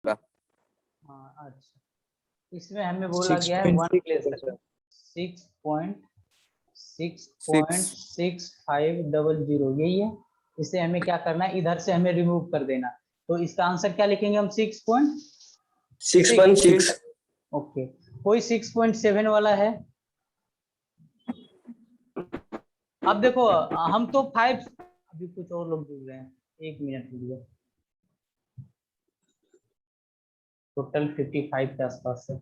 हाँ अच्छा, इसमें हमें बोला गया है 1 प्लेस रखना 6.6500, यही है। इसे हमें क्या करना है, इधर से हमें रिमूव कर देना। तो इसका आंसर क्या लिखेंगे हम, 6.6। ओके, कोई 6.7 वाला है? अब देखो हम तो 5, अभी कुछ और लोग जुड़ रहे हैं, 1 मिनट रुकिए। टोटल 55 के आसपास है।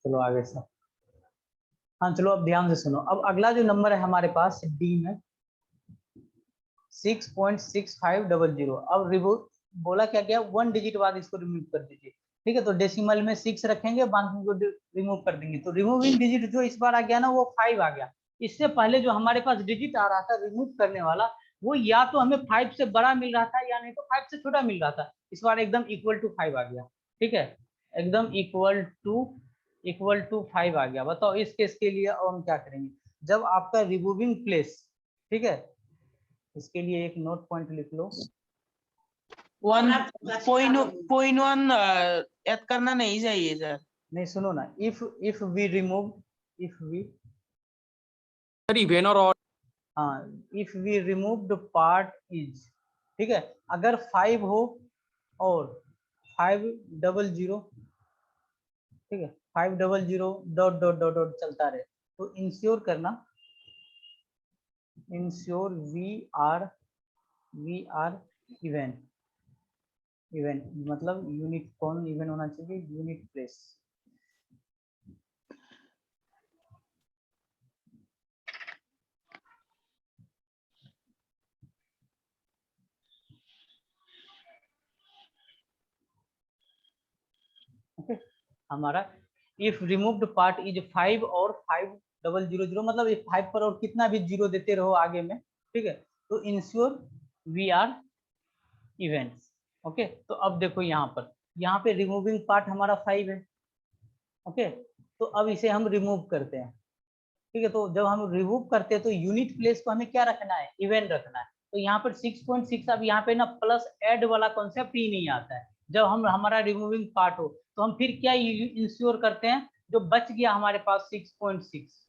चलो आगे से, हाँ चलो अब ध्यान से सुनो। अब अगला जो नंबर है हमारे पास डी में 6.6500। अब रिमूव बोला क्या गया, 1 डिजिट बाद इसको रिमूव कर दीजिए। ठीक है, तो डेसिमल में 6 रखेंगे, बाकी को रिमूव कर देंगे। तो रिमूविंग डिजिट जो इस बार आ गया ना, वो 5 आ गया। इससे पहले जो हमारे पास डिजिट आ रहा था रिमूव करने वाला, वो या तो हमें 5 से बड़ा मिल रहा था या नहीं तो 5 से छोटा मिल रहा था। इस बार एकदम इक्वल टू 5 आ गया। ठीक है, एकदम इक्वल टू 5 आ गया। बताओ इस केस के लिए अब हम क्या करेंगे, जब आपका रिमूविंग प्लेस, ठीक है, इसके लिए एक नोट पॉइंट लिख लो। 1.1 ऐड करना नहीं चाहिए सर। नहीं सुनो ना, if we remove, if we even और हाँ, if we remove the part is, ठीक है, अगर 5 हो और 500, ठीक है, 500 डॉट डॉट डॉट डॉट चलता रहे, तो इंश्योर करना, इंश्योर वी आर इवेंट, मतलब यूनिट, कौन इवेंट होना चाहिए, यूनिट प्लेस। ओके, हमारा इफ रिमूव्ड पार्ट इज 5 और 5000, मतलब इस 5 पर और कितना भी जीरो देते रहो आगे में, ठीक है, तो ensure we are events. Okay, तो अब देखो यहाँ पे रिमूविंग पार्ट हमारा 5 है। ओके, तो अब इसे हम रिमूव करते हैं। ठीक है, तो जब हम रिमूव करते हैं तो यूनिट प्लेस को हमें क्या रखना है, इवेंट रखना है। तो यहाँ पर 6.6, अब यहाँ पे ना प्लस ऐड वाला कॉन्सेप्ट ही नहीं आता है। जब हम हमारा रिमूविंग पार्ट हो तो हम फिर क्या इंश्योर करते हैं, जो बच गया हमारे पास 6.6।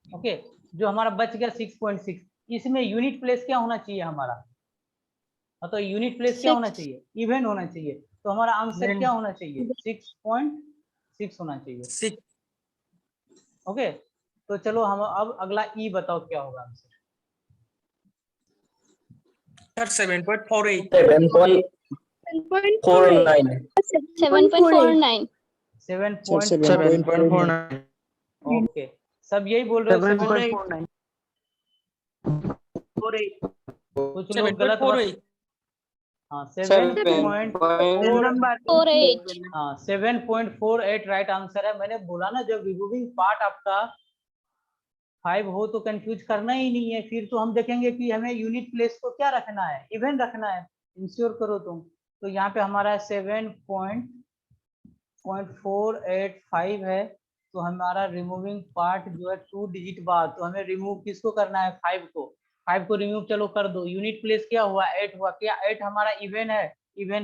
ओके, जो हमारा बच गया 6.6, इसमें यूनिट प्लेस क्या होना चाहिए हमारा, तो यूनिट प्लेस क्या होना चाहिए, इवेंट होना चाहिए। तो हमारा आंसर क्या होना चाहिए, 6.6 होना चाहिए। ओके, तो चलो हम अब अगला ई बताओ क्या होगा आंसर। सर 7.48 7.49 7.49। ओके, सब यही बोल रहे हो, 7.49। कुछ लोग गलत बता, हाँ 7.48 राइट आंसर है। मैंने बोला ना, जब रिमूविंग पार्ट आपका 5 हो तो कंफ्यूज करना ही नहीं है, फिर तो हम देखेंगे कि हमें यूनिट प्लेस को क्या रखना है, इवेंट रखना है, इंश्योर करो तुम। तो यहाँ पे हमारा 7.485 है। तो हमारा रिमूविंग पार्ट जो है 2 डिजिट बाद, तो हमें रिमूव किसको करना है, 5 को रिमूव चलो कर दो। यूनिट प्लेस क्या हुआ, 8 हुआ। क्या 8 हमारा इवेंट है,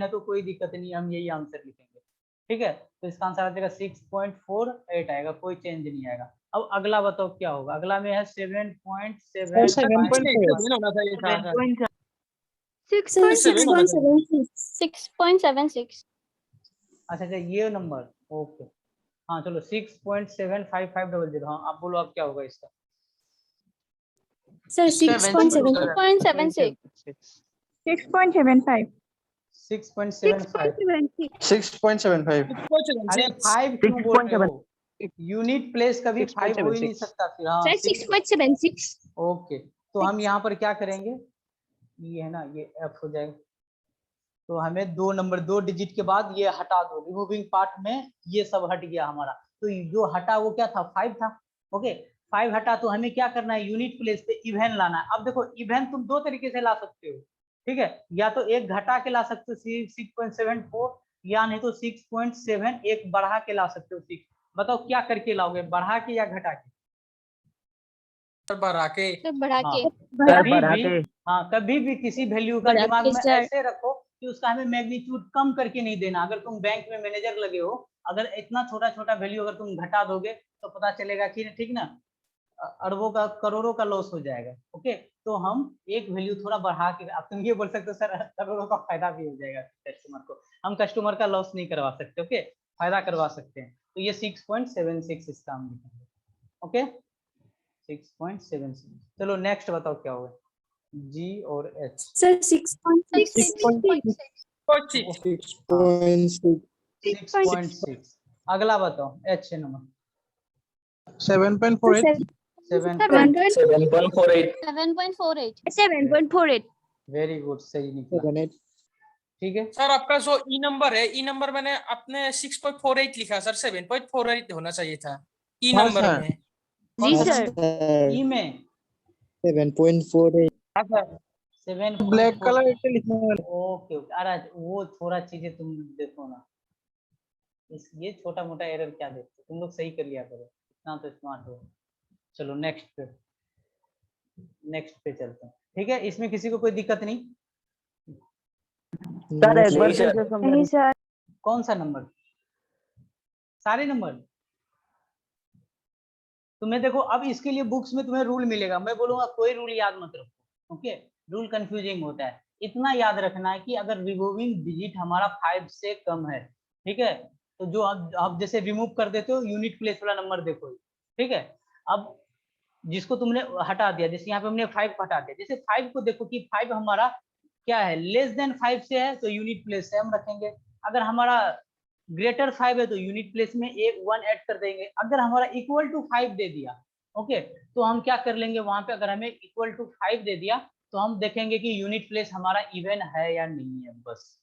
तो कोई दिक्कत नहीं, हम यही आंसर लिखेंगे। ठीक है, तो इसका आंसर आ जाएगा 6.48 आएगा, कोई चेंज नहीं आएगा। अब अगला बताओ क्या होगा, अगला में है 7.7 6.76 अच्छा, ये नंबर, ओके, हाँ चलो 6.7550। हाँ आप बोलो अब क्या होगा इसका। सर 6.76 6.75 6.75। अरे 5 क्यों बोल रहे हो, यूनिट प्लेस कभी 5 हो ही नहीं सकता फिर। हाँ सर 6.76 ओके, तो हम यहाँ पर क्या करेंगे, ये है ना, ये एफ हो जाएगा। तो हमें दो डिजिट के बाद ये हटा दो, रिमूविंग पार्ट में ये सब हट गया हमारा। तो जो हटा वो क्या था, 5 था। ओके 5 हटा, तो हमें क्या करना है, यूनिट प्लेस पे इवन लाना है। अब देखो इवन तुम दो तरीके से ला सकते हो, ठीक है, या तो एक घटा के ला सकते हो 6.74, या नहीं तो 6.7 एक बढ़ा के ला सकते हो 6। बताओ क्या करके लाओगे, बढ़ा के या घटा के? सर बढ़ा के। सर बढ़ा हाँ, के। कभी भी, हाँ कभी भी किसी वैल्यू का बढ़ा दिमाग के में सर। ऐसे रखो कि उसका हमें मैग्नीट्यूड कम करके नहीं देना। अगर तुम बैंक में मैनेजर लगे हो, अगर इतना छोटा छोटा वैल्यू अगर तुम घटा दोगे तो पता चलेगा कि ठीक ना, अरबों का करोड़ों का लॉस हो जाएगा। ओके, तो हम एक वैल्यू थोड़ा बढ़ा के, अब तुम ये बोल सकते हो सर करोड़ों का फायदा भी हो जाएगा कस्टमर को। हम कस्टमर का लॉस नहीं करवा सकते, ओके, फायदा करवा सकते हैं। तो ये 6.76 इसका हम लिखेंगे। ओके 6.76। चलो नेक्स्ट बताओ क्या होगा, जी और एच। सर 6.6। 6.6। अगला बताओ एच नंबर 7.48। 7.48 7.48। वेरी गुड, सही निकला। ठीक है, सर आपका जो ई नंबर है, ई नंबर मैंने अपने 6.48 लिखा सर, 7.48 होना चाहिए था ई हाँ नंबर सर। में। जी सर। ई में 7.48। हाँ सर। 7.4। ब्लैक कलर से लिखने वाला। ओके ओके, अरे वो थोड़ा चीजें तुम देखो ना, इस ये छोटा मोटा एरर क्या देखते हो तुम लोग, सही कर लिया करो, इतना तो स्मार्ट हो। चलो नेक्स्ट पे चलते हैं। ठीक है, इसमें किसी को कोई दिक्कत नहीं? सर एक बार फिर से नहीं सर। कौन सा नंबर, सारे नंबर? तुम्हें देखो अब इसके लिए बुक्स में तुम्हें रूल मिलेगा, मैं बोलूंगा कोई रूल याद मत रखो। ओके, रूल कंफ्यूजिंग होता है। इतना याद रखना है कि अगर रिमूविंग डिजिट हमारा 5 से कम है, ठीक है, तो जो आप जैसे रिमूव कर देते हो यूनिट प्लेस वाला नंबर देखो, ठीक है। अब जिसको तुमने हटा दिया, जैसे यहाँ पे हमने 5 हटा दिया, जैसे 5 को देखो कि 5 हमारा क्या है, लेस देन 5 से है तो यूनिट प्लेस से हम रखेंगे। अगर हमारा ग्रेटर 5 है तो यूनिट प्लेस में एक 1 ऐड कर देंगे। अगर हमारा इक्वल टू 5 दे दिया, ओके, तो हम क्या कर लेंगे वहां पे, अगर हमें इक्वल टू 5 दे दिया तो हम देखेंगे कि यूनिट प्लेस हमारा इवन है या नहीं है, बस।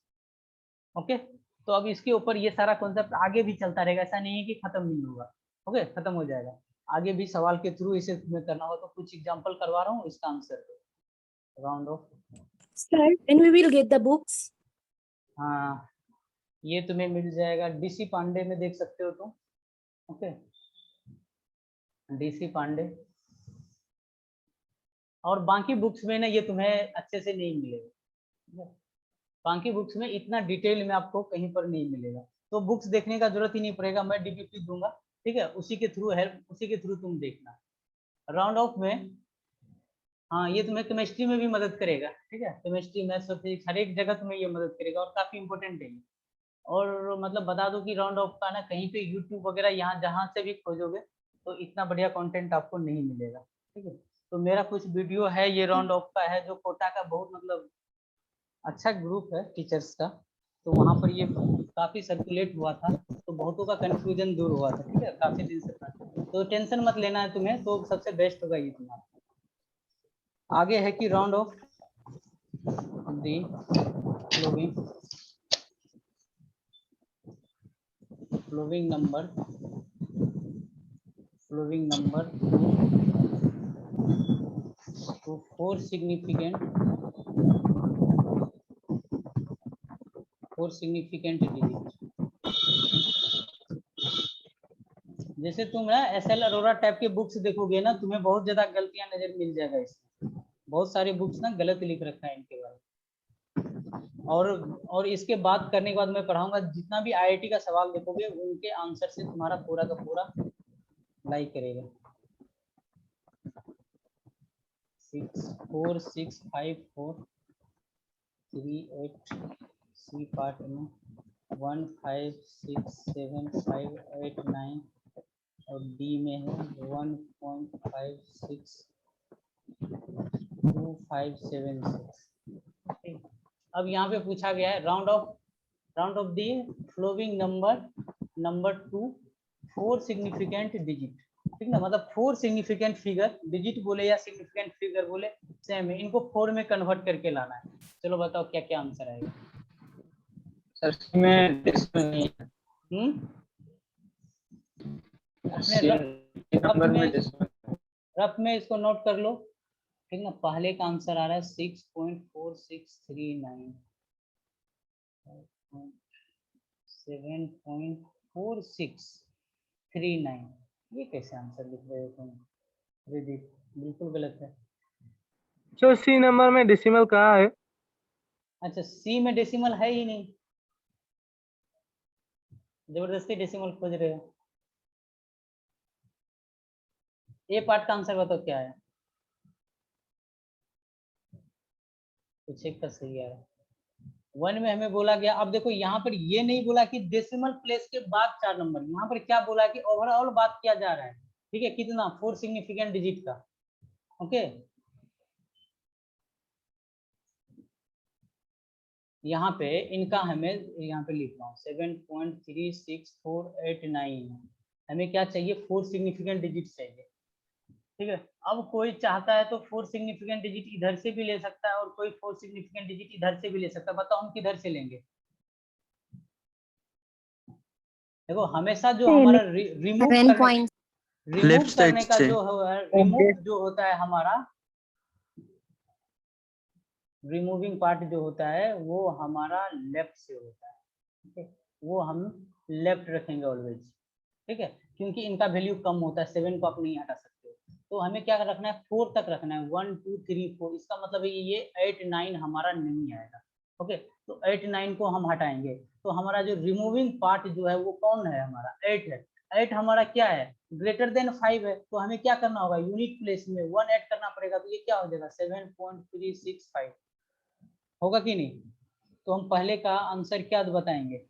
ओके, तो अब इसके ऊपर ये सारा कॉन्सेप्ट आगे भी चलता रहेगा, ऐसा नहीं है कि खत्म नहीं होगा। ओके, खत्म हो जाएगा, आगे भी सवाल के थ्रू इसे तुम्हें करना हो तो कुछ एग्जांपल करवा रहा हूँ, इसका answer round of. Sir, when we will get the books? हाँ, ये तुम्हें मिल जाएगा डीसी पांडे में, देख सकते हो तुम। ओके, डीसी पांडे, और बाकी बुक्स में ना ये तुम्हें अच्छे से नहीं मिलेगा। बाकी बुक्स में इतना डिटेल में आपको कहीं पर नहीं मिलेगा, तो बुक्स देखने का जरूरत ही नहीं पड़ेगा, मैं डीपीपी दूंगा, ठीक है, उसी के थ्रू हेल्प, उसी के थ्रू तुम देखना। राउंड ऑफ में हाँ, ये तुम्हें केमिस्ट्री में भी मदद करेगा, ठीक है, केमिस्ट्री मैथ्स और फिजिक्स हर एक जगह तुम्हें ये मदद करेगा, और काफी इंपॉर्टेंट है ये। और मतलब बता दो कि राउंड ऑफ का ना कहीं पे यूट्यूब वगैरह यहाँ जहाँ से भी खोजोगे तो इतना बढ़िया कंटेंट आपको नहीं मिलेगा, ठीक है। तो मेरा कुछ वीडियो है, ये राउंड ऑफ का है, जो कोटा का बहुत मतलब अच्छा ग्रुप है टीचर्स का, तो वहाँ पर ये काफी सर्कुलेट हुआ था, तो बहुतों का कंफ्यूजन दूर हुआ था, ठीक है, काफी दिन से था। तो टेंशन मत लेना है तुम्हें, तो सबसे बेस्ट होगा ये तुम्हारा। आगे है कि round off the following number to 4 significant digit। जैसे तुम ना एसएल अरोरा टाइप के बुक्स देखोगे ना, तुम्हें बहुत ज्यादा गलतियां नजर मिल जाएगा इसमें, बहुत सारे बुक्स ना गलत लिख रखा है इनके बारे में। और इसके बाद करने के बाद मैं पढ़ाऊंगा, जितना भी आईआईटी का सवाल देखोगे उनके आंसर से तुम्हारा पूरा का पूरा लाइक करेगा। 6 4 6 5 4 3 8 सी पार्ट में 1 5 6 7 5 8 9, और डी में है 1.56 2 5 7 6। अब यहाँ पे पूछा गया है round off the following number to 4 significant digit, ठीक ना, मतलब 4 सिग्निफिकेंट फिगर, डिजिट बोले या सिग्निफिकेंट फिगर बोले सेम है, इनको 4 में कन्वर्ट करके लाना है। चलो बताओ क्या क्या आंसर आएगा। सर में डेसिमल नहीं है। अपने नंबर में डेसिमल रफ में इसको नोट कर लो, ठीक ना। पहले का आंसर आ रहा है 6.4639, 7.4639। ये कैसे आंसर लिख रहे हो तुम रिदीप? बिल्कुल गलत है। तो सी नंबर में डेसिमल कहाँ है? अच्छा, सी में डेसिमल है ही नहीं, जबरदस्ती डेसिमल खोज रहे हो। ए पार्ट का आंसर बताओ क्या है, तो चेक कर सही है। 1 में हमें बोला गया, अब देखो यहाँ पर ये नहीं बोला कि डेसिमल प्लेस के बाद 4 नंबर, यहाँ पर क्या बोला कि ओवरऑल बात किया जा रहा है, ठीक है। कितना? 4 सिग्निफिकेंट डिजिट का। ओके, यहाँ पे इनका हमें यहाँ पे लिख रहा हूँ 7.36489, हमें क्या चाहिए? 4 सिग्निफिकेंट डिजिट चाहिए, ठीक है। अब कोई चाहता है तो 4 सिग्निफिकेंट डिजिट इधर से भी ले सकता है और कोई 4 सिग्निफिकेंट डिजिट इधर से भी ले सकता है। बताओ हम किधर से लेंगे? देखो हमेशा जो हमारा रिमूव करने का जो है, रिमूव जो होता है हमारा, रिमूविंग पार्ट जो होता है वो हमारा लेफ्ट से होता है, ठीक है। वो हम लेफ्ट रखेंगे ऑलवेज, ठीक है, क्योंकि इनका वैल्यू कम होता है, 7 को आप नहीं हटा सकते। तो हमें क्या रखना है? 4 तक रखना है, 1 2 3 4। इसका मतलब है ये 8 9 हमारा नहीं आएगा। ओके, तो 8 9 को हम हटाएंगे, तो हमारा जो रिमूविंग पार्ट जो है वो कौन है? हमारा 8 है। 8 हमारा क्या है? ग्रेटर देन 5 है। तो हमें क्या करना होगा? यूनिट प्लेस में 1 ऐड करना पड़ेगा, तो ये क्या हो जाएगा? 7.365 होगा कि नहीं? तो हम पहले का आंसर क्या बताएंगे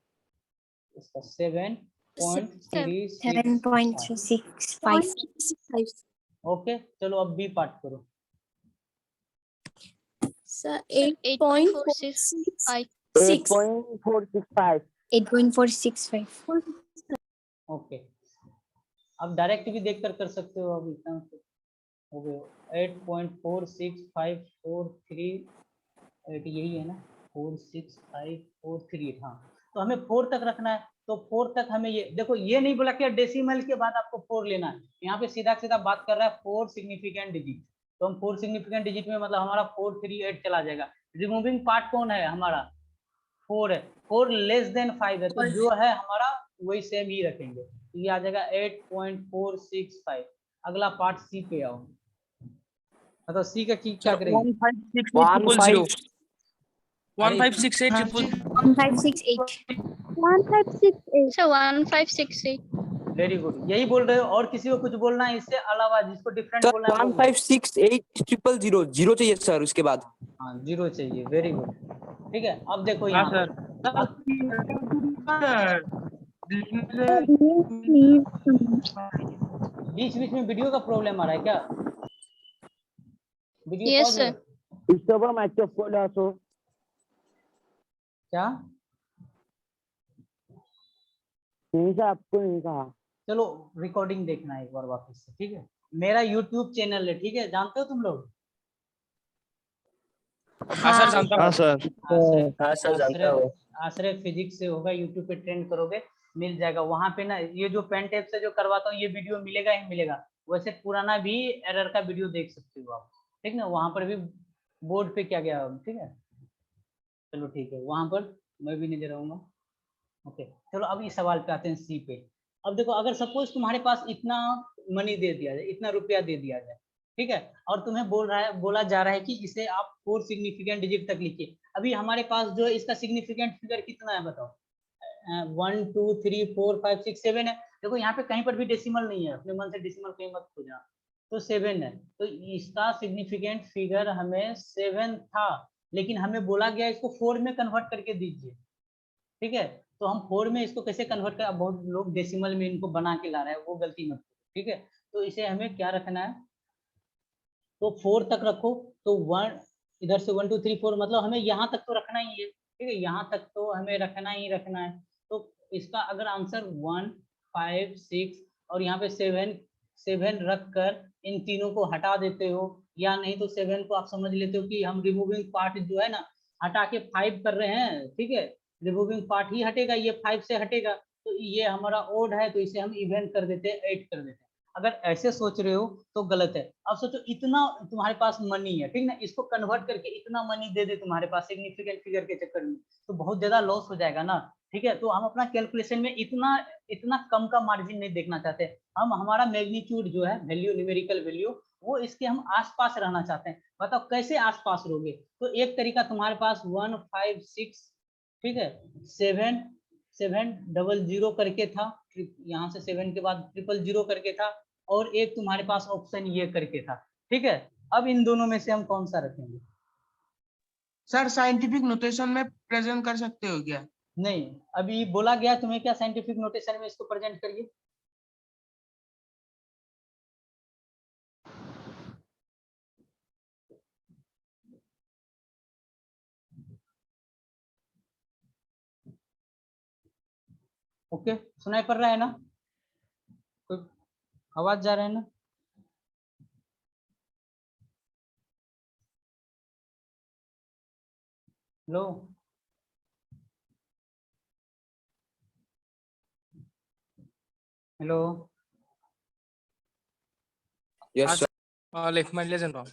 इसका? 7.365। ओके, चलो अब बी पार्ट करो। 8.465. ओके, अब डायरेक्ट भी देखकर कर सकते हो। अब इतना हो गया 8.465438, यही है ना? 46543, हाँ। तो हमें 4 तक रखना है, तो 4 तक हमें ये देखो, ये नहीं बोला कि डेसिमल के बाद आपको 4 लेना है। यहाँ पे सीधा सीधा बात कर रहा है 4 सिग्निफिकेंट डिजिट। तो हम 4 सिग्निफिकेंट डिजिट में मतलब हमारा 438 चला जाएगा। रिमूविंग पार्ट कौन है? हमारा 4 है। 4 लेस देन 5 है, तो जो है हमारा वही सेम ही रखेंगे, तो ये आ जाएगा 8.465। अगला पार्ट सी पे आओ, मतलब सी का क्या करेंगे? 1568 1568 1568. वेरी गुड, यही बोल रहे हो। और किसी को कुछ बोलना है इससे अलावा? जिसको डिफरेंट बोलना है? 156800 चाहिए सर, उसके बाद। हाँ, 0 चाहिए। वेरी गुड, ठीक है। अब देखो यहाँ पे बीच बीच में वीडियो का प्रॉब्लम आ रहा है क्या? Video Yes, sir. क्या? नहीं सर, आपको नहीं कहा। चलो रिकॉर्डिंग देखना एक बार वापस से, ठीक है। मेरा यूट्यूब चैनल है, ठीक है, जानते हो तुम लोग? हाँ सर जानता हूँ। आश्रय फिजिक्स से होगा, यूट्यूब पे ट्रेंड करोगे मिल जाएगा। वहां पे ना ये जो पेन टेप से जो करवाता हूँ ये वीडियो मिलेगा ही मिलेगा। वैसे पुराना भी एरर का वीडियो देख सकते हो आप, ठीक ना। वहां पर भी बोर्ड पे क्या गया, ठीक है। चलो ठीक है, वहां पर मैं भी नजर आऊंगा। ओके, चलो अब इस सवाल पे आते हैं, सी पे। अब देखो, अगर सपोज तुम्हारे पास इतना मनी दे दिया जाए, इतना रुपया दे दिया जाए, ठीक है, और तुम्हें बोला जा रहा है कि इसे आप 4 सिग्निफिकेंट डिजिट तक लिखिए। अभी हमारे पास जो है इसका सिग्निफिकेंट फिगर कितना है बताओ? 1 2 3 4 5 6 7 है। देखो यहाँ पे कहीं पर भी डेसिमल नहीं है, अपने मन से डेसिमल कहीं मत खोजना। तो 7 है, तो इसका सिग्निफिकेंट फिगर हमें 7 था, लेकिन हमें बोला गया इसको 4 में कन्वर्ट करके दीजिए, ठीक है। तो हम 4 में इसको कैसे कन्वर्ट कर, बहुत लोग डेसिमल में इनको बना के ला रहे हैं, वो गलती मत करो, ठीक है। तो इसे हमें क्या रखना है? तो 4 तक रखो। तो 1 इधर से 1 2 3 4, मतलब हमें यहाँ तक तो रखना ही है, ठीक है, यहाँ तक तो हमें रखना ही रखना है। तो इसका अगर आंसर 1 5 6 और यहाँ पे 7 रख कर इन तीनों को हटा देते हो, या नहीं तो 7 को आप समझ लेते हो कि हम रिमूविंग पार्ट जो है ना हटा के 5 कर रहे हैं, ठीक है। रिमूविंग पार्ट ही हटेगा, ये 5 से हटेगा, तो ये हमारा ओड है तो इसे हम इवन कर देते हैं, 8 कर देते हैं। अगर ऐसे सोच रहे हो तो गलत है। अब सोचो इतना तुम्हारे पास मनी है, ठीक ना, इसको कन्वर्ट करके इतना मनी दे दे तुम्हारे पास सिग्निफिकेंट फिगर के चक्कर में, तो बहुत ज्यादा लॉस हो जाएगा ना, ठीक है। तो हम अपना कैलकुलेशन में इतना इतना कम का मार्जिन नहीं देखना चाहते, हम हमारा मैग्नीट्यूड जो है वैल्यू, न्यूमेरिकल वैल्यू, वो इसके हम आसपास रहना चाहते हैं। बताओ कैसे आसपास रहोगे? तो एक तरीका तुम्हारे पास 1 5 6, ठीक है, 7 700 करके था, यहाँ से 7 के बाद 000 करके था, और एक तुम्हारे पास ऑप्शन ये करके था, ठीक है। अब इन दोनों में से हम कौन सा रखेंगे? सर साइंटिफिक नोटेशन में प्रेजेंट कर सकते हो क्या? नहीं, अभी बोला गया तुम्हें क्या साइंटिफिक नोटेशन में इसको प्रेजेंट करिए। ओके, सुनाई पड़ रहा है ना? कोई आवाज जा रहा है ना? लो, hello, yes sir. Left mind lesion रहा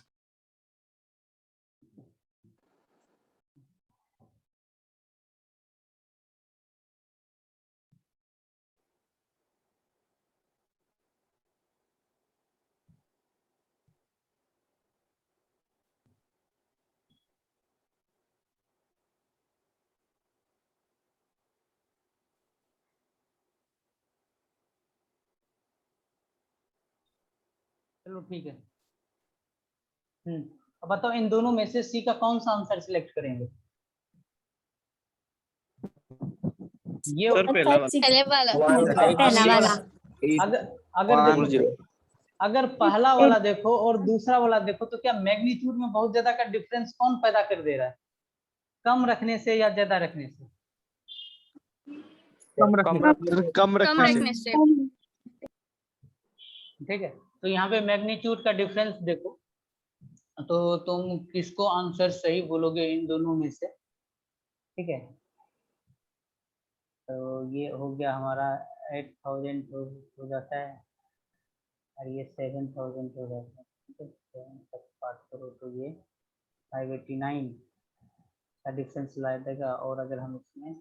चलो ठीक है। अब बताओ इन दोनों में से सी का कौन सा आंसर सिलेक्ट करेंगे? ये पहला वाला। अगर अगर देखो, अगर पहला वाला देखो और दूसरा वाला देखो, तो क्या मैग्नीट्यूड में बहुत ज्यादा का डिफरेंस कौन पैदा कर दे रहा है? कम रखने से या ज्यादा रखने से? कम रखने से। ठीक है, तो यहाँ पे मैग्नीट्यूड का डिफरेंस देखो, तो तुम किसको आंसर सही बोलोगे इन दोनों में से? ठीक है, तो ये हो गया हमारा 8000 हो जाता है, और ये 7000 हो जाता है, ठीक है। 7 तक पार्ट करो तो ये 589 का डिफरेंस ला देगा। और अगर हम इसमें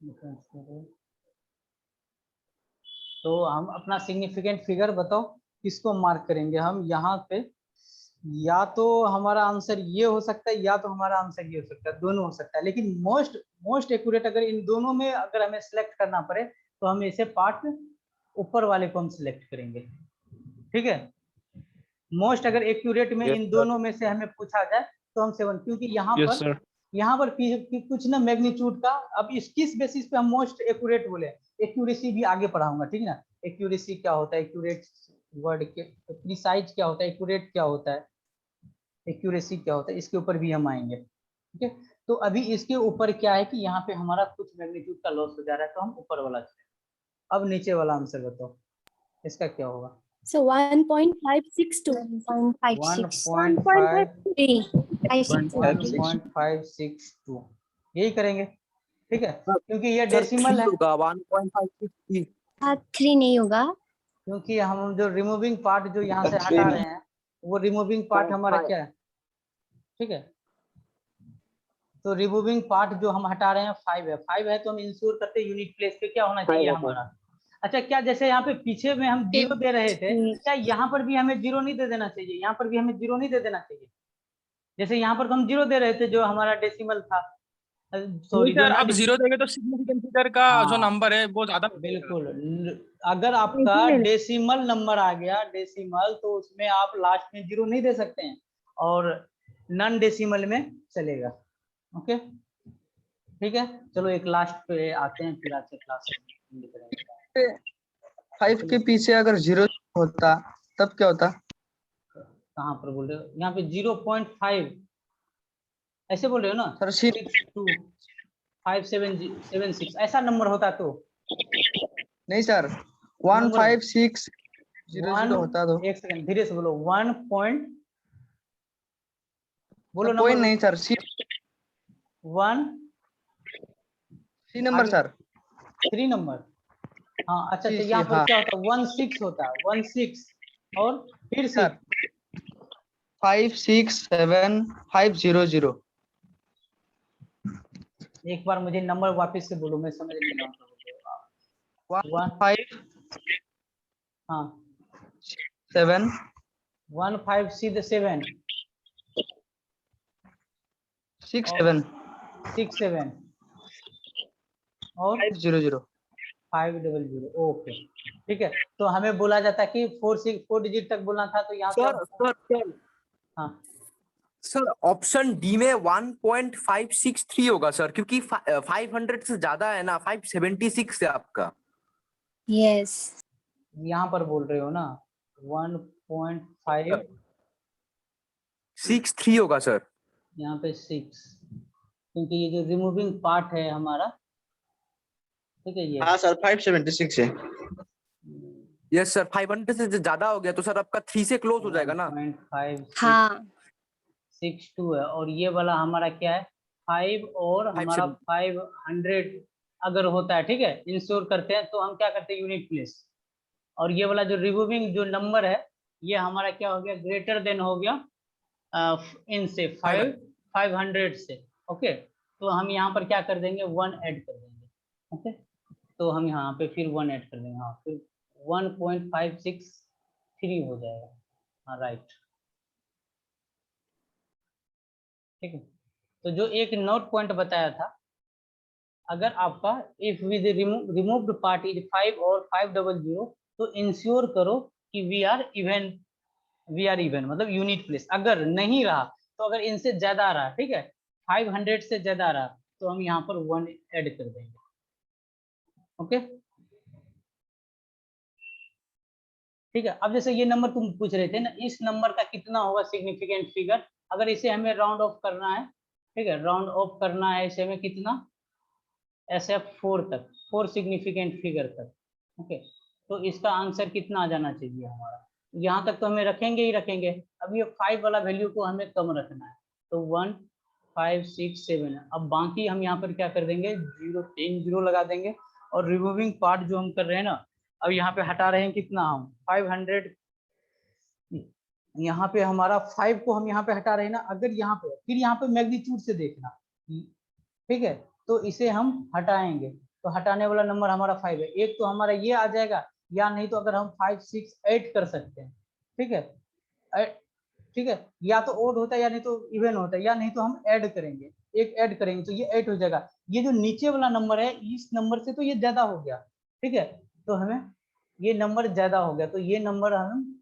डिफरेंस करें तो हम अपना सिग्निफिकेंट फिगर बताओ किसको मार्क करेंगे हम यहाँ पे? या तो हमारा आंसर ये हो सकता है, या तो हमारा आंसर ये हो सकता है, दोनों हो सकता है। लेकिन मोस्ट एक्यूरेट अगर इन दोनों में अगर हमें सिलेक्ट करना पड़े तो हम इसे पार्ट ऊपर वाले को हम सिलेक्ट करेंगे, ठीक है। मोस्ट अगर एक्यूरेट में इन दोनों में से हमें पूछा जाए तो हम 7, क्योंकि यहाँ पर कुछ ना मैग्नीट्यूड का, अब इस किस बेसिस पे हम मोस्ट एक्यूरेट बोले, एक्यूरेसी भी आगे पढ़ाऊंगा, ठीक ना। एक्यूरेसी क्या होता है, एक्यूरेट वर्ड के प्रिसाइज क्या होता है, एक्यूरेट क्या होता है, एक्यूरेसी क्या होता है, इसके ऊपर भी हम आएंगे, ठीक है। तो अभी इसके ऊपर क्या है कि यहाँ पे हमारा कुछ मैग्नीट्यूड का लॉस हो जा रहा है, तो हम ऊपर वाला चलें। अब नीचे वाला आंसर बताओ, इसका क्या होगा? So 1.562. 1.562 यही करेंगे, ठीक है, क्योंकि ये डेसिमल है। 1.5 3 नहीं होगा। क्योंकि हम जो रिमूविंग पार्ट जो यहाँ से हटा रहे हैं, वो रिमूविंग पार्ट हमारा क्या है, ठीक है। तो रिमूविंग पार्ट जो हम हटा रहे हैं 5 है, 5 है, तो हम इंश्योर करते हैं यूनिट प्लेस पे क्या होना चाहिए हमारा। अच्छा, क्या जैसे यहाँ पे पीछे में हम 0 दे रहे थे, क्या यहाँ पर भी हमें 0 नहीं दे देना चाहिए? यहाँ पर भी हमें 0 नहीं दे देना चाहिए? जैसे यहाँ पर तो हम 0 दे रहे थे जो हमारा डेसिमल था, सॉरी, सर अब 0 देंगे तो सिग्निफिकेंट फिगर का जो नंबर है वो ज्यादा बिल्कुल। अगर आपका डेसिमल नंबर आ गया डेसिमल, तो उसमें आप लास्ट में 0 नहीं दे सकते हैं, और नॉन डेसिमल में चलेगा। ओके, ठीक है, चलो एक लास्ट पे आते हैं, फिर आज से क्लास करेंगे। 5 के पीछे अगर 0 होता तब क्या होता? कहाँ पर बोल रहे हो? यहाँ पे 0.5 ऐसे बोल रहे हो ना सर 62576 ऐसा नंबर होता तो नहीं सर, 15600 होता तो। एक सेकंड धीरे से बोलो, 1 पॉइंट बोलो, पॉइंट नहीं सर, 1 3 नंबर आगे- सर। 3 नंबर। हाँ अच्छा जी, अच्छा, जी, यहाँ पर हाँ। क्या होता है 16 होता है 16 और फिर सर 6 567500। एक बार मुझे नंबर वापस से बोलो, मैं समझ नहीं रहा हूँ क्या बोल रहे हो आप। 1567 हाँ 1567 67 67 और 500। 500। ओके ठीक है। तो हमें बोला जाता है कि 4 डिजिट तक बोलना था, तो यहाँ सर पे सर हाँ सर ऑप्शन डी में 1.563 होगा सर, क्योंकि 500 से ज्यादा है ना, 576 है आपका। Yes. यहाँ पर बोल रहे हो ना 1.5 63 होगा सर। यहाँ पे 6, क्योंकि ये जो रिमूविंग पार्ट है हमारा, ठीक है ये हाँ सर 576 है। यस सर, 500 से ज्यादा हो गया तो सर आपका 3 से क्लोज हो जाएगा ना। 1.562 हाँ. है, और ये वाला हमारा क्या है 5 और हमारा 500 अगर होता है, ठीक है, इंश्योर करते हैं तो हम क्या करते हैं यूनिट प्लेस। और ये वाला जो रिमूविंग जो नंबर है ये हमारा क्या हो गया ग्रेटर देन हो गया इनसे 500 से। ओके तो हम यहाँ पर क्या कर देंगे 1 ऐड कर देंगे। ओके तो हम यहाँ पे फिर 1 ऐड कर देंगे, हाँ फिर 1.563 हो जाएगा। हाँ राइट ठीक है। तो जो एक नोट पॉइंट बताया था, अगर आपका if with removed part is 5 और 500 तो इंश्योर करो कि वी आर इवन मतलब यूनिट प्लेस। अगर नहीं रहा तो अगर इनसे ज्यादा आ रहा, ठीक है 500 से ज्यादा आ रहा तो हम यहाँ पर 1 ऐड कर देंगे। ओके ठीक है। अब जैसे ये नंबर तुम पूछ रहे थे ना, इस नंबर का कितना होगा सिग्निफिकेंट फिगर, अगर इसे हमें राउंड ऑफ करना है, ठीक है राउंड ऑफ करना है इसे हमें कितना SF4 तक, 4 सिग्निफिकेंट फिगर तक। ओके तो इसका आंसर कितना आ जाना चाहिए हमारा, यहाँ तक तो हमें रखेंगे ही रखेंगे। अब ये 5 वाला वैल्यू को हमें कम रखना है तो 1 5 6 7 है। अब बाकी हम यहाँ पर क्या कर देंगे 0 10 0 लगा देंगे। और रिमूविंग पार्ट जो हम कर रहे हैं ना, अब यहाँ पे हटा रहे हैं कितना हम 500, यहाँ पे हमारा 5 को हम यहाँ पे हटा रहे हैं ना, अगर यहाँ पे फिर यहाँ पे मैग्नीट्यूड से देखना, ठीक है तो इसे हम हटाएंगे तो हटाने वाला नंबर हमारा 5 है। एक तो हमारा ये आ जाएगा, या नहीं तो अगर हम 5 6 8 कर सकते हैं, ठीक है ठीक है, या तो ओड होता है या नहीं तो इवन होता है, या नहीं तो हम ऐड करेंगे, एक ऐड करेंगे तो ये 8 हो जाएगा। ये जो नीचे वाला नंबर है इस नंबर से तो ये ज्यादा हो गया, ठीक है तो हमें ये नंबर ज्यादा हो गया तो ये नंबर हम,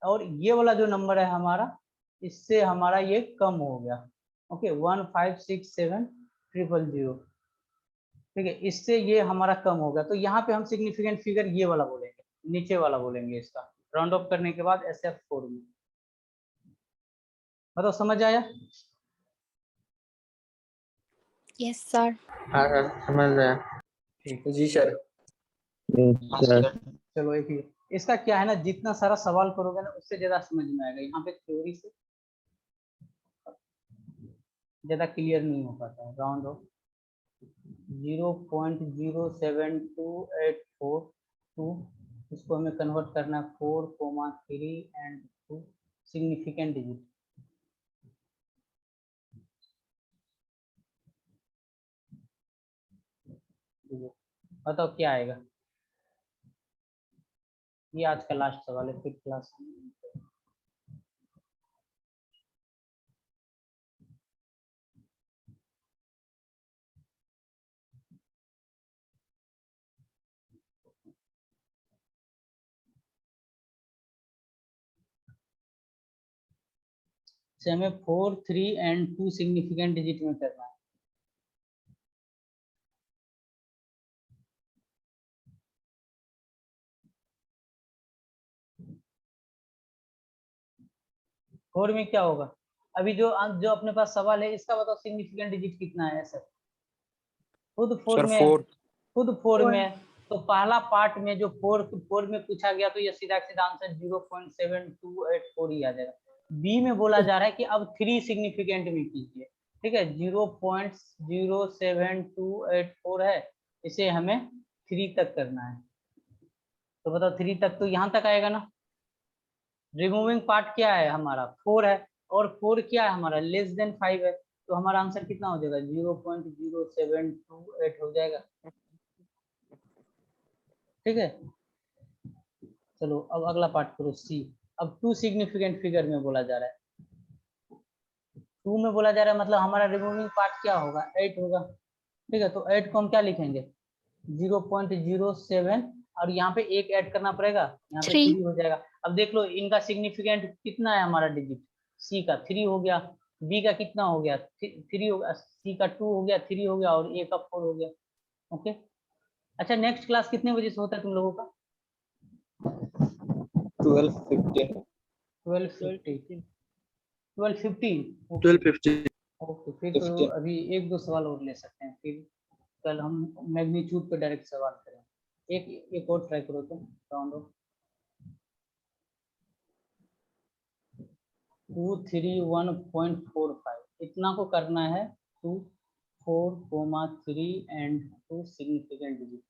और ये वाला जो नंबर है हमारा इससे हमारा ये कम हो गया। ओके 1 5 6 7 000, ठीक है इससे ये हमारा कम होगा। तो यहाँ पे हम सिग्निफिकेंट फिगर ये वाला बोलेंगे, नीचे वाला बोलेंगे इसका राउंड ऑफ करने के बाद SF4 में। मतलब समझ आया? Yes, sir. हाँ सर समझ गया। ठीक जी सर। चलो एक ही इसका क्या है ना, जितना सारा सवाल करोगे ना उससे ज्यादा समझ में आएगा, यहाँ पे थ्योरी से ज्यादा क्लियर नहीं हो पाता है। राउंड ऑफ 0.072842, इसको हमें कन्वर्ट करना है 4, 3 एंड 2 सिग्निफिकेंट डिजिट। बताओ क्या आएगा। ये आज का लास्ट सवाल है फिर क्लास। से हमें 4, 3 एंड 2 सिग्निफिकेंट डिजिट में करना है। फोर में क्या होगा, अभी जो जो अपने पास सवाल है इसका बताओ सिग्निफिकेंट डिजिट कितना है सर। खुद 4 सर में है, 4। खुद 4 में है। तो पहला पार्ट में जो 4 में पूछा गया तो ये सीधा सीधा आंसर 0.7284 ही आ जाएगा। बी में बोला जा रहा है कि अब 3 सिग्निफिकेंट में कीजिए, ठीक है 0.07284 है, इसे हमें 3 तक करना है। तो बताओ 3 तक तो यहाँ तक आएगा ना। रिमूविंग पार्ट क्या है हमारा 4 है, और 4 क्या है हमारा लेस देन 5 है, तो हमारा आंसर कितना हो जाएगा 0.0728 हो जाएगा। ठीक है चलो अब अगला पार्ट करो सी। अब 2 सिग्निफिकेंट फिगर में बोला जा रहा है, 2 में बोला जा रहा है मतलब हमारा रिमूविंग पार्ट क्या होगा 8 होगा। ठीक है तो 8 को हम क्या लिखेंगे 0.07 और यहाँ पे एक ऐड करना पड़ेगा, यहाँ पे 3 3 हो जाएगा। अब देख लो इनका सिग्निफिकेंट कितना है हमारा डिजिट, सी का 3 हो गया, बी का कितना हो गया 3 हो गया, सी का 2 हो गया 3 हो गया और ए का 4 हो गया। ओके अच्छा नेक्स्ट क्लास कितने बजे से होता है तुम लोगों का 12:15 12:15 ओके फिर तो 15 अभी 1-2 सवाल और ले सकते हैं, फिर कल हम मैग्नीट्यूड पे डायरेक्ट सवाल करें। एक और ट्राई करो तुम राउंड ऑफ 231.45 इतना को करना है 2 4, 3 एंड 2 सिग्निफिकेंट डिजिट।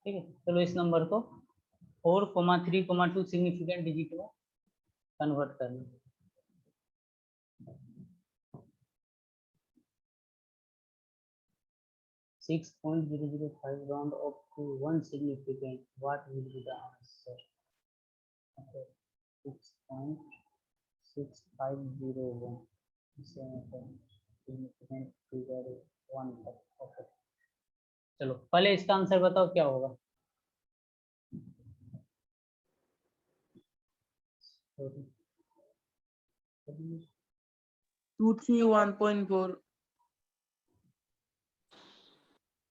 ठीक है चलो इस नंबर को 4, 3, 2 सिग्निफिकेंट डिजिट में कन्वर्ट करना। Six 0.005 round up to 1 significant. What will be the answer? Okay, 6.6501. Significant figure 1 तक। Okay. चलो पहले इसका आंसर बताओ क्या होगा। Sorry. 231.4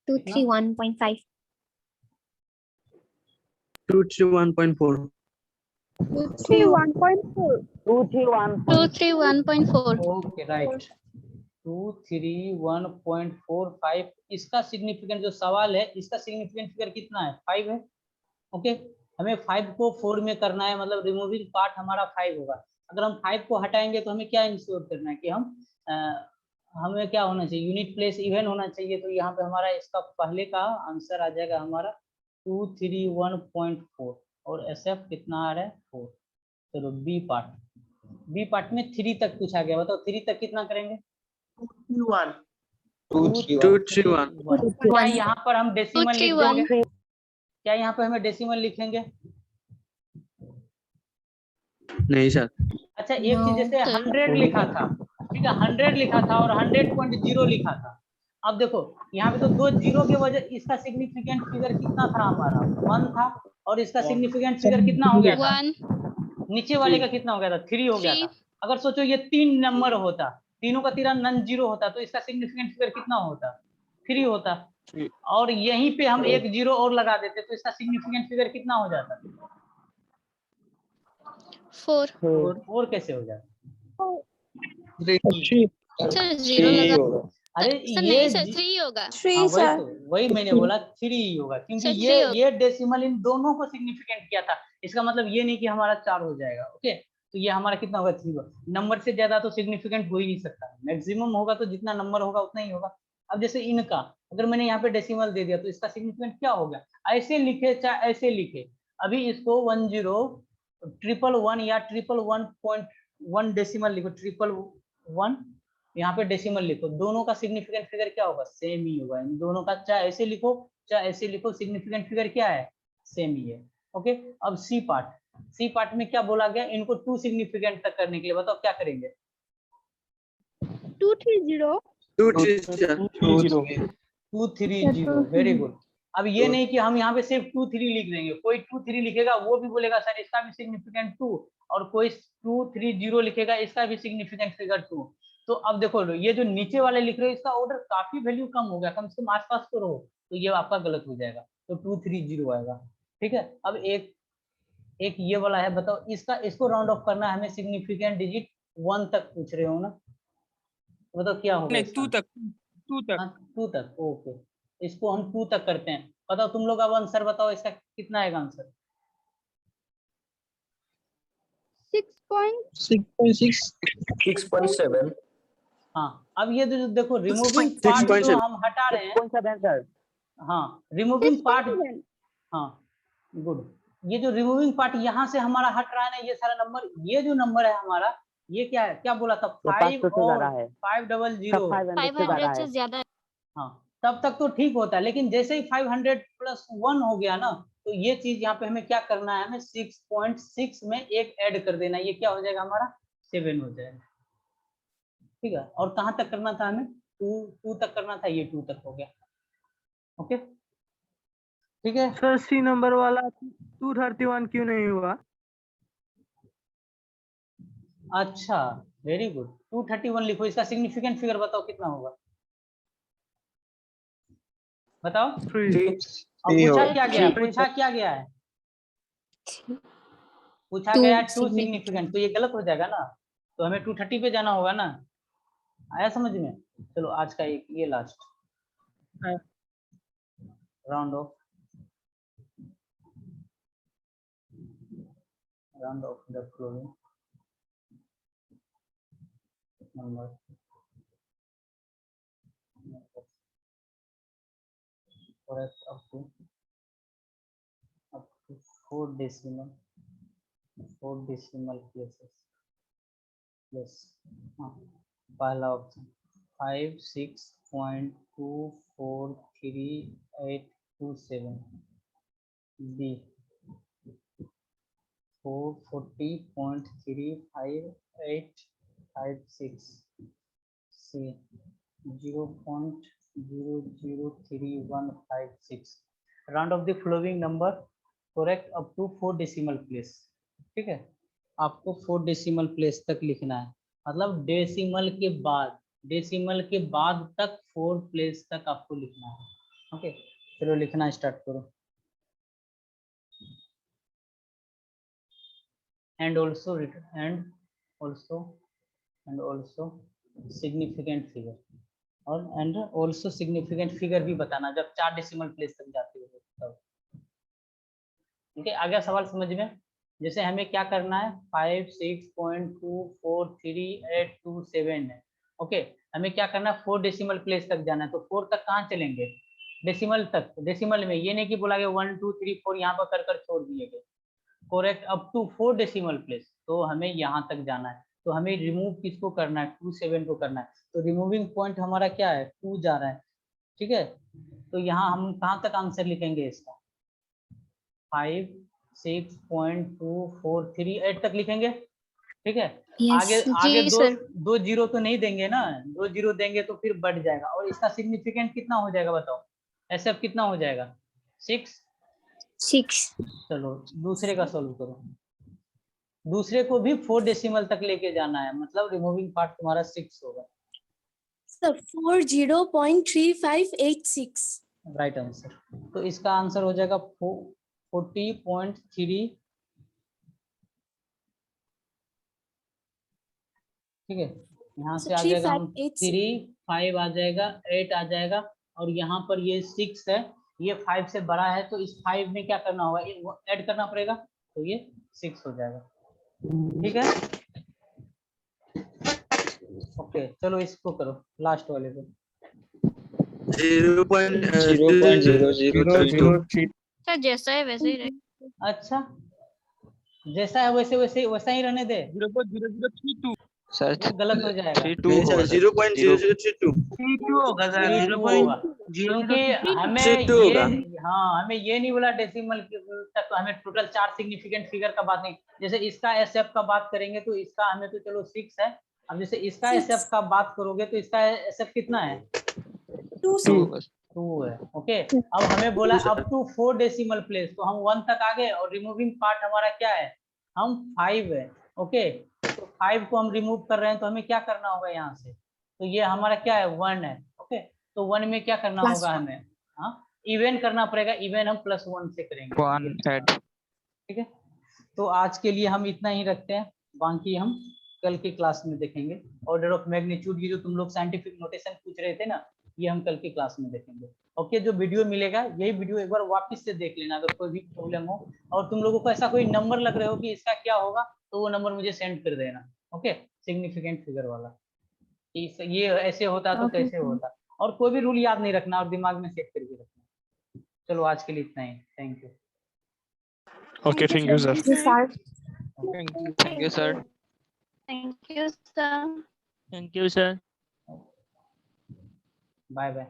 231.5 231.4 231.4 ओके राइट 231.45 इसका सिग्निफिकेंट जो सवाल है इसका सिग्निफिकेंट फिगर कितना है 5 है। ओके हमें 5 को 4 में करना है मतलब रिमूविंग पार्ट हमारा 5 होगा। अगर हम 5 को हटाएंगे तो हमें क्या इंश्योर करना है कि हमें क्या होना चाहिए यूनिट प्लेस इवन होना चाहिए। तो यहाँ पे हमारा इसका पहले का आंसर आ जाएगा हमारा 231.4 और SF कितना आ रहा है 4। चलो बी पार्ट में 3 तक पूछा गया बताओ 3 तक कितना करेंगे 231 क्या यहाँ पर हम डेसिमल लिख 231 देंगे, क्या यहाँ पे हमें डेसिमल लिखेंगे। नहीं सर अच्छा एक चीज जैसे No, 100 लिखा था, ठीक है 100 लिखा था और 100.0 लिखा था। अब देखो यहाँ पे तो 2 जीरो के वजह इसका सिग्निफिकेंट फिगर कितना था हमारा 1 था और इसका सिग्निफिकेंट फिगर कितना हो गया था 1 नीचे वाले का कितना हो गया था 3 हो गया था। अगर सोचो ये 3 नंबर होता, तीनों का तीरा नन जीरो होता तो इसका सिग्निफिकेंट फिगर कितना होता 3 होता और यहीं पे हम एक जीरो और लगा देते तो इसका सिग्निफिकेंट फिगर कितना हो जाता 4 और कैसे हो जाता। सर 0 लगा अरे सर ये नहीं सर 3 होगा हाँ, वही मैंने बोला 3 होगा क्योंकि सर, ये 3 होगा। ये डेसिमल इन दोनों को सिग्निफिकेंट किया था। इसका मतलब ये नहीं कि हमारा 4 हो जाएगा। ओके तो ये हमारा कितना होगा 3 होगा। नंबर से ज्यादा तो सिग्निफिकेंट हो ही नहीं सकता, मैक्सिमम होगा तो जितना नंबर होगा उतना ही होगा। अब जैसे इनका अगर मैंने यहाँ पे डेसिमल दे दिया तो इसका सिग्निफिकेंट क्या हो गया ऐसे लिखे चाहे ऐसे लिखे। अभी इसको 10,111 या 111.1 डेसिमल लिखो 111 यहाँ पे डेसिमल लिखो, दोनों का सिग्निफिकेंट फिगर क्या होगा सेम ही होगा। इन दोनों का चाहे ऐसे लिखो चाहे ऐसे लिखो सिग्निफिकेंट फिगर क्या है सेम ही है। ओके अब सी पार्ट में क्या बोला गया इनको 2 सिग्निफिकेंट तक करने के लिए बताओ क्या करेंगे 230 वेरी गुड। अब ये नहीं कि हम यहाँ पे सिर्फ 2-3 लिख देंगे, कोई 2-3 लिखेगा वो भी बोलेगा सर इसका भी सिग्निफिकेंट 2 और कोई 230 लिखेगा इसका भी सिग्निफिकेंट फिगर 2। तो अब देखो ये जो नीचे वाले लिख रहे हो इसका ऑर्डर काफी वैल्यू कम हो गया, कम से कम आसपास तो रहो तो ये आपका गलत हो जाएगा तो 230 आएगा। ठीक है अब एक ये वाला है बताओ इसको राउंड ऑफ करना है हमें सिग्निफिकेंट डिजिट 1 तक पूछ रहे हो ना, बताओ क्या होगा नहीं इसका? 2 तक 2 तक हाँ 2 तक ओके इसको हम 2 तक करते हैं। बताओ तुम लोग अब आंसर बताओ इसका कितना आएगा आंसर 6.6 6.7 हाँ, अब ये जो देखो रिमूविंग पार्ट जो हम हटा रहे हैं, 6.7 सर। हाँ रिमूविंग पार्ट, हाँ गुड, ये जो रिमूविंग पार्ट यहाँ से हमारा हट रहा है ना, ये सारा नंबर, ये जो नंबर है हमारा, ये क्या है, क्या बोला था, 5 500 से और ज्यादा है। 500, 500 से ज्यादा है। हाँ तब तक तो ठीक होता है, लेकिन जैसे ही 500 + 1 हो गया ना, तो ये चीज यहाँ पे हमें क्या करना है, हमें 6.6 में एक ऐड कर देना है, ये क्या हो जाएगा हमारा 7 हो जाएगा, ठीक है। और कहाँ तक करना था हमें, 2 तक करना था, ये 2 तक हो गया, ओके ठीक है। सर सी नंबर वाला 231 क्यों नहीं हुआ? अच्छा वेरी गुड, 231 लिखो, इसका सिग्निफिकेंट फिगर बताओ कितना होगा, बताओ। 3। अब पूछा क्या गया है, पूछा क्या गया है, पूछा गया 2 सिग्निफिकेंट, तो ये गलत हो जाएगा ना, तो हमें 230 पे जाना होगा ना, आया समझ में। चलो आज का एक ये last round off the following number correct up to 4 decimal places, yes, हाँ पहला option 56.243827, B 440.35856, C 0.003156, round off the following number correct up to 4 decimal place, ठीक है। आपको 4 डेसिमल प्लेस तक लिखना है, मतलब डेसिमल के बाद तक 4 प्लेस तक आपको लिखना है, ओके। चलो लिखना स्टार्ट करो। and also significant figure, और and also significant figure भी बताना जब 4 डेसिमल प्लेस तक जाते हो तब, ठीक है। आगे सवाल समझ में, जैसे हमें क्या करना है, 56.243827 है, ओके। हमें क्या करना है, 4 डेसिमल प्लेस तक जाना है, तो 4 तक कहाँ चलेंगे, डेसिमल तक, डेसिमल में, ये नहीं कि बोला गया 1 2 3 4 यहाँ पर कर छोड़ दिए गए, correct up to 4 decimal place, तो हमें यहाँ तक जाना है, तो हमें रिमूव किसको करना है, 27 को करना है, तो रिमूविंग पॉइंट हमारा क्या है, 2 जा रहा है, ठीक है। तो यहाँ हम कहाँ तक आंसर लिखेंगे इसका, 56.2438 तक लिखेंगे, ठीक है। आगे आगे दो जीरो तो नहीं देंगे ना, 2 जीरो देंगे तो फिर बढ़ जाएगा, और इसका सिग्निफिकेंट कितना हो जाएगा बताओ, एसएफ कितना हो जाएगा, 6। चलो दूसरे का सॉल्व करो, दूसरे को भी 4 डेसिमल तक लेके जाना है, मतलब रिमूविंग पार्ट तुम्हारा 6 होगा, सर 40.3586, राइट आंसर। तो इसका आंसर हो जाएगा 40.3, ठीक है। यहाँ से आ जाएगा हम 3 5 आ जाएगा, 8 आ जाएगा, और यहाँ पर ये 6 है, ये 5 से बड़ा है, तो इस 5 में क्या करना होगा, ऐड करना पड़ेगा, तो ये 6 हो जाएगा, ठीक है। ओके चलो इसको करो, लास्ट वाले को 0.0003। सर जैसा है वैसे ही रहेगा। अच्छा जैसा है वैसा ही रहने दे, 0.0032 सर वो गलत हो जाएगा, 0.0032 होगा सर, 0.0, हमें ये, हाँ हमें ये नहीं बोला डेसिमल तक, हमें टोटल 4 सिग्निफिकेंट फिगर का बात नहीं, जैसे इसका एसएफ का बात करेंगे तो इसका हमें तो चलो 6 है, अब जैसे इसका एसएफ का बात करोगे तो इसका एसएफ कितना है, 2 है, ओके। अब हमें बोला अप टू 4 डेसिमल प्लेस, तो हम 1 तक आ गए, और रिमूविंग पार्ट हमारा क्या है, हम 5 है, ओके। तो 5 को हम रिमूव कर रहे हैं, तो हमें क्या करना होगा यहाँ से, तो ये हमारा क्या है 1 है, ओके। तो 1 में क्या करना होगा हमें, हाँ इवन करना पड़ेगा, इवन हम +1 से करेंगे, ठीक है। तो आज के लिए हम इतना ही रखते हैं, बाकी हम कल की क्लास में देखेंगे। ऑर्डर ऑफ मैग्नीट्यूड की जो तुम लोग साइंटिफिक नोटेशन पूछ रहे थे ना, ये हम कल की क्लास में देखेंगे, ओके। जो वीडियो मिलेगा यही वीडियो एक बार वापस से देख लेना, अगर कोई भी प्रॉब्लम हो, और तुम लोगों को ऐसा कोई नंबर लग रहे हो कि इसका क्या होगा, तो वो नंबर मुझे सेंड कर देना। ओके, सिग्निफिकेंट फिगर वाला। ये ऐसे होता तो Okay, कैसे sir. होता, और कोई भी रूल याद नहीं रखना और दिमाग में सेट करके रखना। चलो आज के लिए इतना ही, thank you. Okay, thank you, sir. Thank you, sir. Thank you, sir. Thank you, sir. Thank you, sir. Bye bye.